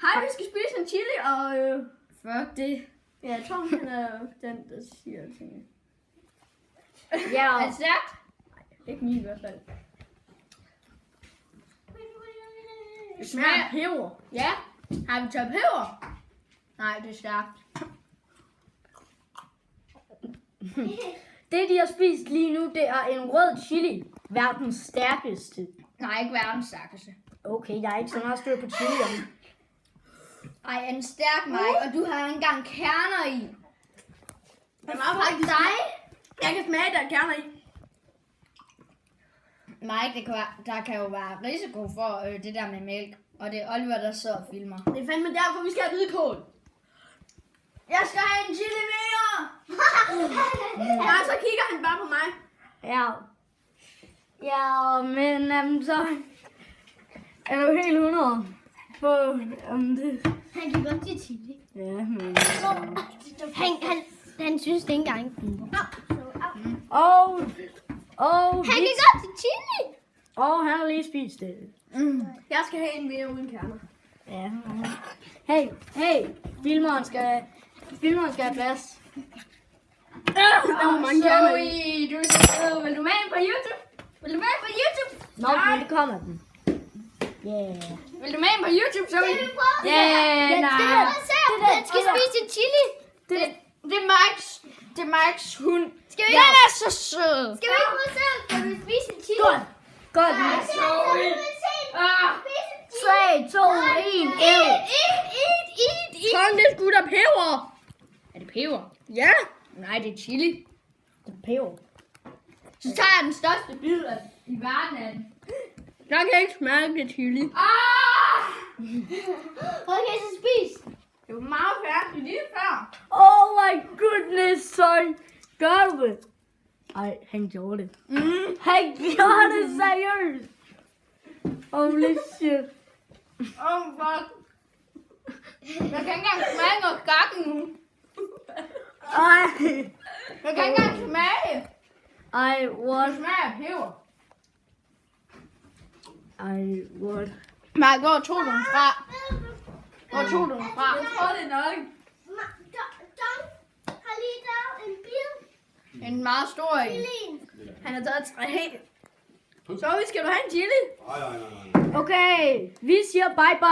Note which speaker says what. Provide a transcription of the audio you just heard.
Speaker 1: Hej, vi skal spise en chili, og
Speaker 2: Fuck det.
Speaker 1: ja, Tom han er den, der siger tingene.
Speaker 2: Ja. Er det stærkt?
Speaker 1: Ikke min i hvert fald. Det smager af peber.
Speaker 2: Ja. Har vi taget peber? Nej, det er stærkt.
Speaker 3: Det, de har spist lige nu, det er en rød chili. Verdens stærkeste.
Speaker 2: Nej, ikke verdens stærkeste.
Speaker 3: Okay, jeg er ikke så meget styr på chili.
Speaker 2: Ej, en stærk mig, og du har engang kerner i.
Speaker 1: Det er meget faktisk dig. Jeg kan smage, der er kerner i.
Speaker 2: Mike, der kan jo være risiko for det der med mælk. Og det er Oliver, der sidder og filmer.
Speaker 1: Det er fandme derfor, vi skal have hvidkål. Jeg skal have en chili mere. Nej, så kigger han bare på mig.
Speaker 3: Ja. Ja, men så er du helt 100 på om det.
Speaker 4: Han kan godt lide chili.
Speaker 3: Ja, men...
Speaker 4: Han synes det ikke engang.
Speaker 3: Og
Speaker 4: Han kan godt lide chili.
Speaker 3: og han har lige spist det.
Speaker 1: Jeg skal have en mere uden kerner.
Speaker 3: Ja. Hey, filmeren skal have plads.
Speaker 1: Der var mange kerner i.
Speaker 2: Zoe, du er så sød. Vil du med ind på YouTube? Vil du med ind på YouTube?
Speaker 3: Nå, men det kommer den. Yeah.
Speaker 2: Vil du med ind på YouTube, Zoe?
Speaker 3: Yeah, nej.
Speaker 4: Han skal spise en chili.
Speaker 2: Det er Mikes hund.
Speaker 4: Skal vi
Speaker 2: Den er så sød.
Speaker 4: Skal vi ikke prøve at se, kan vi spise en chili?
Speaker 3: Godt.
Speaker 2: Ah,
Speaker 3: 3, 2, 1,
Speaker 1: Tom, det er sgu da peber.
Speaker 2: er det peber?
Speaker 1: Ja.
Speaker 2: Nej, det er chili.
Speaker 3: Det er peber.
Speaker 2: Så tager jeg den største bid i verden af den.
Speaker 1: Jeg kan ikke smage det chili.
Speaker 2: Ah!
Speaker 4: Okay, så spis.
Speaker 1: Det var meget færdigt lige før.
Speaker 3: Oh my goodness, son. Gør du det? Ej, han gjorde det. Han gjorde det seriøst. Holy shit.
Speaker 1: Oh, fuck.
Speaker 2: Jeg kan ikke engang smage noget gakken nu.
Speaker 3: Ej.
Speaker 2: Jeg kan ikke engang smage det.
Speaker 3: Ej, what?
Speaker 2: Det smager af peber.
Speaker 3: Ej, what?
Speaker 2: Mark, hvor tog du den fra? Hvor tog du den fra?
Speaker 1: Jeg tror, det er nok.
Speaker 4: Don har lige lavet en bid.
Speaker 2: En meget stor en.
Speaker 1: Han har taget 3. Så skal du have en chili?
Speaker 5: Nej.
Speaker 3: Okay, vi siger bye bye.